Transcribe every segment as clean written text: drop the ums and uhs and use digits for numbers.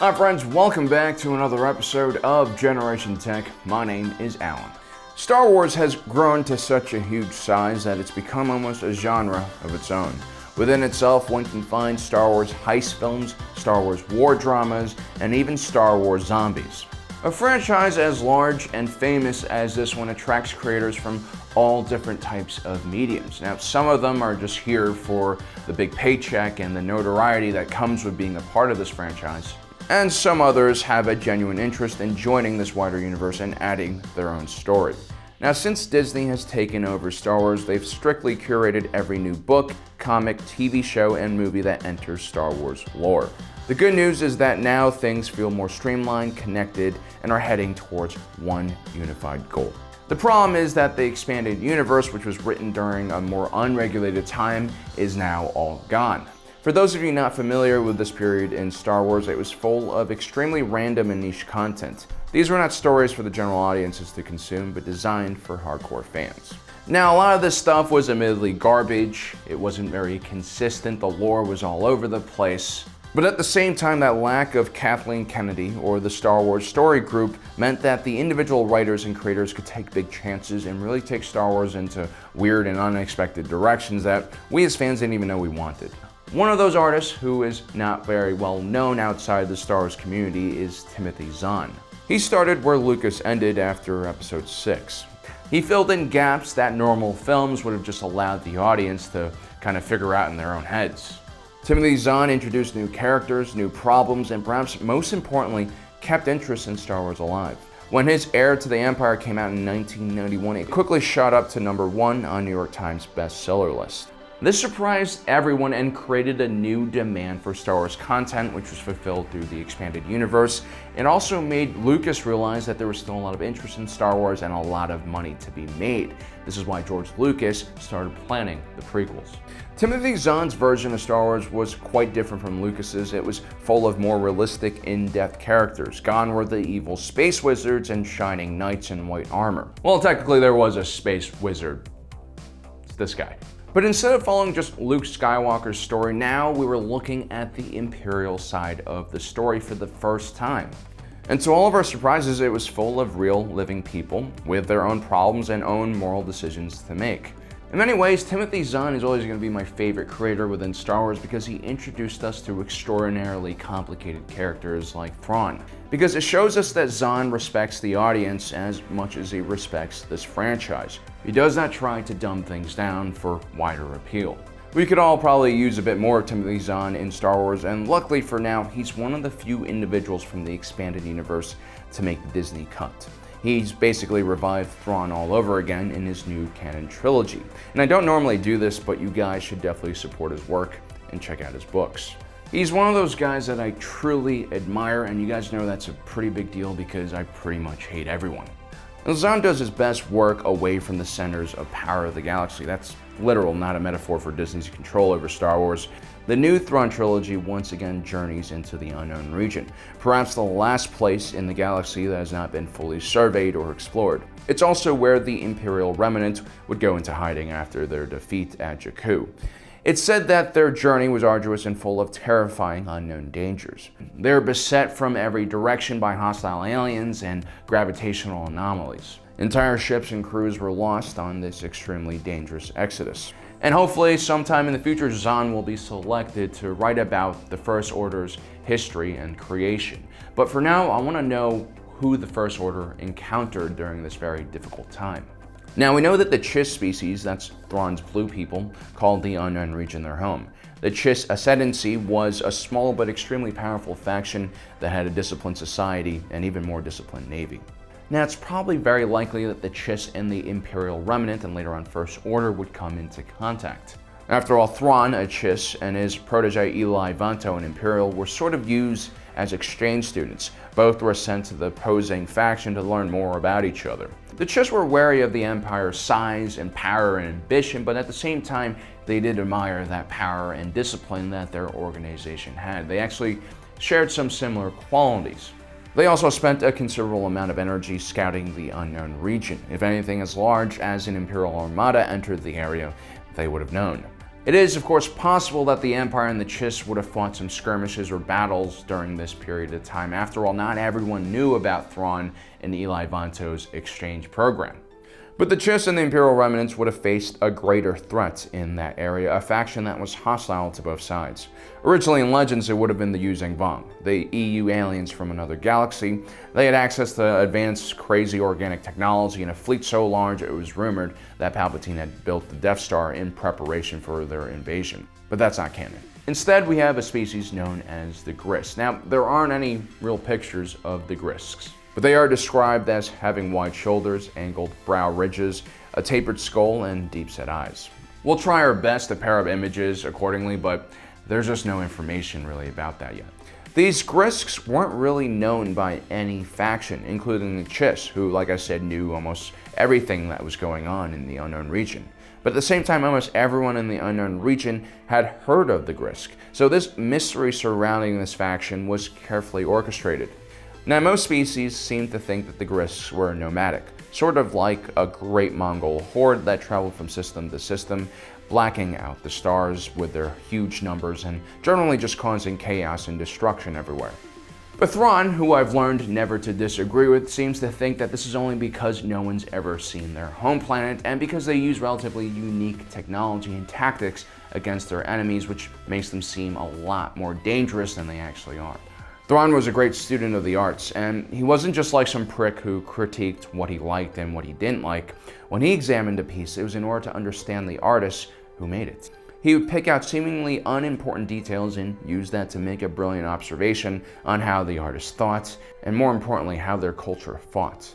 Hi friends, welcome back to another episode of Generation Tech. My name is Alan. Star Wars has grown to such a huge size that it's become almost a genre of its own. Within itself, one can find Star Wars heist films, Star Wars war dramas, and even Star Wars zombies. A franchise as large and famous as this one attracts creators from all different types of mediums. Now, some of them are just here for the big paycheck and the notoriety that comes with being a part of this franchise. And some others have a genuine interest in joining this wider universe and adding their own story. Now, since Disney has taken over Star Wars, they've strictly curated every new book, comic, TV show, and movie that enters Star Wars lore. The good news is that now things feel more streamlined, connected, and are heading towards one unified goal. The problem is that the expanded universe, which was written during a more unregulated time, is now all gone. For those of you not familiar with this period in Star Wars, it was full of extremely random and niche content. These were not stories for the general audiences to consume, but designed for hardcore fans. Now, a lot of this stuff was admittedly garbage. It wasn't very consistent, the lore was all over the place. But at the same time, that lack of Kathleen Kennedy or the Star Wars story group meant that the individual writers and creators could take big chances and really take Star Wars into weird and unexpected directions that we as fans didn't even know we wanted. One of those artists who is not very well known outside the Star Wars community is Timothy Zahn. He started where Lucas ended after Episode 6. He filled in gaps that normal films would have just allowed the audience to kind of figure out in their own heads. Timothy Zahn introduced new characters, new problems, and perhaps most importantly, kept interest in Star Wars alive. When his Heir to the Empire came out in 1991, it quickly shot up to #1 on New York Times bestseller list. This surprised everyone and created a new demand for Star Wars content, which was fulfilled through the expanded universe. It also made Lucas realize that there was still a lot of interest in Star Wars and a lot of money to be made. This is why George Lucas started planning the prequels. Timothy Zahn's version of Star Wars was quite different from Lucas's. It was full of more realistic, in-depth characters. Gone were the evil space wizards and shining knights in white armor. Well, technically there was a space wizard. It's this guy. But instead of following just Luke Skywalker's story, now we were looking at the Imperial side of the story for the first time. And to all of our surprises, it was full of real, living people with their own problems and own moral decisions to make. In many ways, Timothy Zahn is always going to be my favorite creator within Star Wars because he introduced us to extraordinarily complicated characters like Thrawn. Because it shows us that Zahn respects the audience as much as he respects this franchise. He does not try to dumb things down for wider appeal. We could all probably use a bit more of Timothy Zahn in Star Wars, and luckily for now, he's one of the few individuals from the expanded universe to make the Disney cut. He's basically revived Thrawn all over again in his new canon trilogy. And I don't normally do this, but you guys should definitely support his work and check out his books. He's one of those guys that I truly admire, and you guys know that's a pretty big deal because I pretty much hate everyone. Now, Zahn does his best work away from the centers of power of the galaxy. That's literal, not a metaphor for Disney's control over Star Wars. The new Thrawn Trilogy once again journeys into the unknown region, perhaps the last place in the galaxy that has not been fully surveyed or explored. It's also where the Imperial Remnant would go into hiding after their defeat at Jakku. It's said that their journey was arduous and full of terrifying unknown dangers. They're beset from every direction by hostile aliens and gravitational anomalies. Entire ships and crews were lost on this extremely dangerous exodus. And hopefully sometime in the future, Zahn will be selected to write about the First Order's history and creation. But for now, I want to know who the First Order encountered during this very difficult time. Now, we know that the Chiss species, that's Thrawn's blue people, called the Unknown Region their home. The Chiss Ascendancy was a small but extremely powerful faction that had a disciplined society and even more disciplined navy. Now, it's probably very likely that the Chiss and the Imperial Remnant and later on First Order would come into contact. After all, Thrawn, a Chiss, and his protege Eli Vanto, an Imperial, were sort of used as exchange students. Both were sent to the opposing faction to learn more about each other. The Chiss were wary of the Empire's size and power and ambition, but at the same time, they did admire that power and discipline that their organization had. They actually shared some similar qualities. They also spent a considerable amount of energy scouting the unknown region. If anything as large as an Imperial armada entered the area, they would have known. It is, of course, possible that the Empire and the Chiss would have fought some skirmishes or battles during this period of time. After all, not everyone knew about Thrawn and Eli Vanto's exchange program. But the Chiss and the Imperial Remnants would have faced a greater threat in that area, a faction that was hostile to both sides. Originally in Legends, it would have been the Yuzhang Vong, the EU aliens from another galaxy. They had access to advanced, crazy organic technology and a fleet so large it was rumored that Palpatine had built the Death Star in preparation for their invasion. But that's not canon. Instead, we have a species known as the Gris. Now, there aren't any real pictures of the Grisks, but they are described as having wide shoulders, angled brow ridges, a tapered skull, and deep-set eyes. We'll try our best to pair up images accordingly, but there's just no information really about that yet. These Grisks weren't really known by any faction, including the Chiss, who, like I said, knew almost everything that was going on in the Unknown Region. But at the same time, almost everyone in the Unknown Region had heard of the Grisk, so this mystery surrounding this faction was carefully orchestrated. Now, most species seem to think that the Grisks were nomadic, sort of like a great Mongol horde that traveled from system to system, blacking out the stars with their huge numbers and generally just causing chaos and destruction everywhere. But Thrawn, who I've learned never to disagree with, seems to think that this is only because no one's ever seen their home planet and because they use relatively unique technology and tactics against their enemies, which makes them seem a lot more dangerous than they actually are. Thrawn was a great student of the arts, and he wasn't just like some prick who critiqued what he liked and what he didn't like. When he examined a piece, it was in order to understand the artist who made it. He would pick out seemingly unimportant details and use that to make a brilliant observation on how the artist thought, and more importantly, how their culture fought.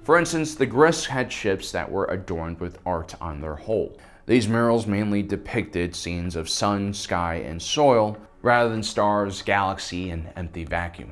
For instance, the Gris had ships that were adorned with art on their hull. These murals mainly depicted scenes of sun, sky, and soil, rather than stars, galaxy, and empty vacuum.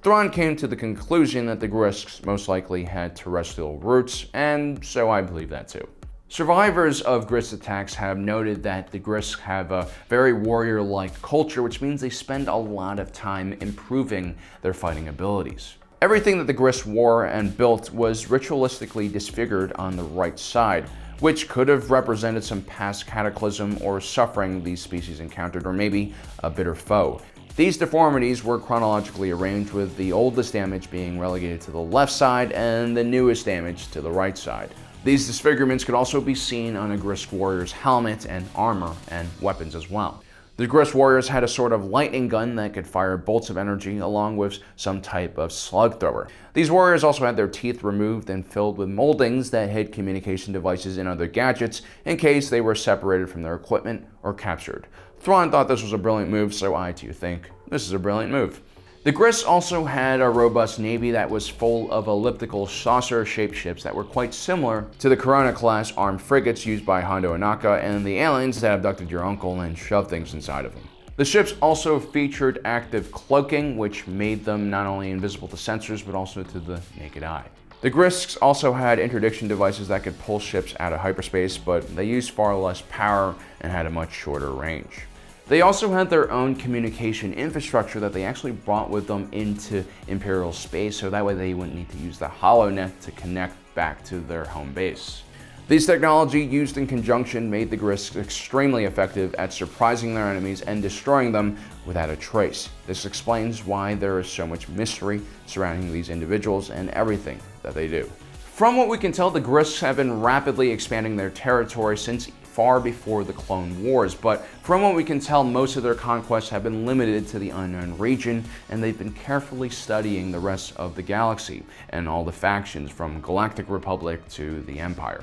Thrawn came to the conclusion that the Grisks most likely had terrestrial roots, and so I believe that too. Survivors of Gris attacks have noted that the Gris have a very warrior-like culture, which means they spend a lot of time improving their fighting abilities. Everything that the Gris wore and built was ritualistically disfigured on the right side, which could have represented some past cataclysm or suffering these species encountered, or maybe a bitter foe. These deformities were chronologically arranged, with the oldest damage being relegated to the left side and the newest damage to the right side. These disfigurements could also be seen on a Gris warrior's helmet and armor and weapons as well. The Gris warriors had a sort of lightning gun that could fire bolts of energy along with some type of slug thrower. These warriors also had their teeth removed and filled with moldings that hid communication devices and other gadgets in case they were separated from their equipment or captured. Thrawn thought this was a brilliant move, so I too think this is a brilliant move. The Gris also had a robust navy that was full of elliptical saucer-shaped ships that were quite similar to the Corona-class armed frigates used by Hondo Ohnaka and the aliens that abducted your uncle and shoved things inside of them. The ships also featured active cloaking, which made them not only invisible to sensors but also to the naked eye. The Grisks also had interdiction devices that could pull ships out of hyperspace, but they used far less power and had a much shorter range. They also had their own communication infrastructure that they actually brought with them into Imperial space, so that way they wouldn't need to use the HoloNet to connect back to their home base. These technology used in conjunction made the Gris extremely effective at surprising their enemies and destroying them without a trace. This explains why there is so much mystery surrounding these individuals and everything that they do. From what we can tell, the Gris have been rapidly expanding their territory since far before the Clone Wars, but from what we can tell, most of their conquests have been limited to the Unknown Region, and they've been carefully studying the rest of the galaxy and all the factions from Galactic Republic to the Empire.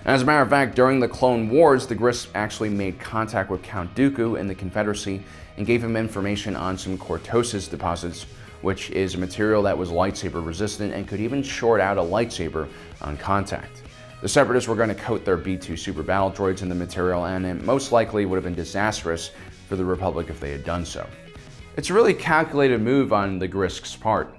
As a matter of fact, during the Clone Wars, the Gris actually made contact with Count Dooku in the Confederacy and gave him information on some cortosis deposits, which is a material that was lightsaber resistant and could even short out a lightsaber on contact. The Separatists were going to coat their B-2 super battle droids in the material, and it most likely would have been disastrous for the Republic if they had done so. It's a really calculated move on the Grisks' part.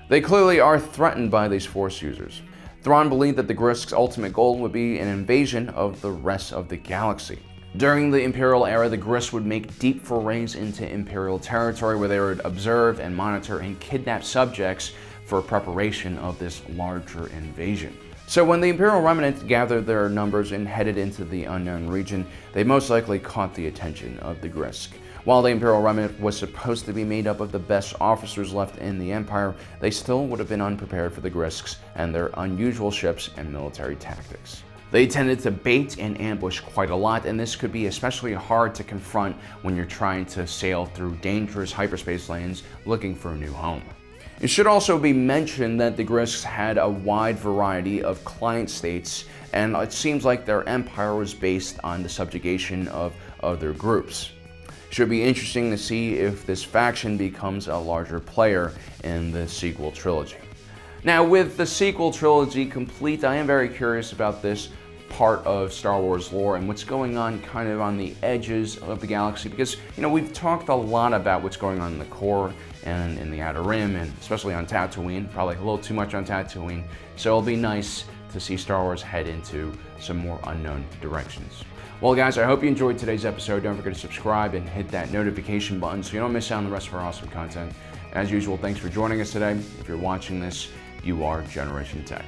They clearly are threatened by these Force users. Thrawn believed that the Grisks' ultimate goal would be an invasion of the rest of the galaxy. During the Imperial era, the Gris would make deep forays into Imperial territory where they would observe and monitor and kidnap subjects for preparation of this larger invasion. So when the Imperial Remnant gathered their numbers and headed into the unknown region, they most likely caught the attention of the Gris. While the Imperial Remnant was supposed to be made up of the best officers left in the Empire, they still would have been unprepared for the Gris and their unusual ships and military tactics. They tended to bait and ambush quite a lot, and this could be especially hard to confront when you're trying to sail through dangerous hyperspace lanes looking for a new home. It should also be mentioned that the Gris had a wide variety of client states, and it seems like their empire was based on the subjugation of other groups. Should be interesting to see if this faction becomes a larger player in the sequel trilogy. Now, with the sequel trilogy complete, I am very curious about this part of Star Wars lore and what's going on kind of on the edges of the galaxy, because we've talked a lot about what's going on in the core and in the Outer Rim, and especially on Tatooine, probably a little too much on Tatooine, so it'll be nice to see Star Wars head into some more unknown directions. Well guys, I hope you enjoyed today's episode. Don't forget to subscribe and hit that notification button so you don't miss out on the rest of our awesome content. As usual, thanks for joining us today. If you're watching this, you are Generation Tech.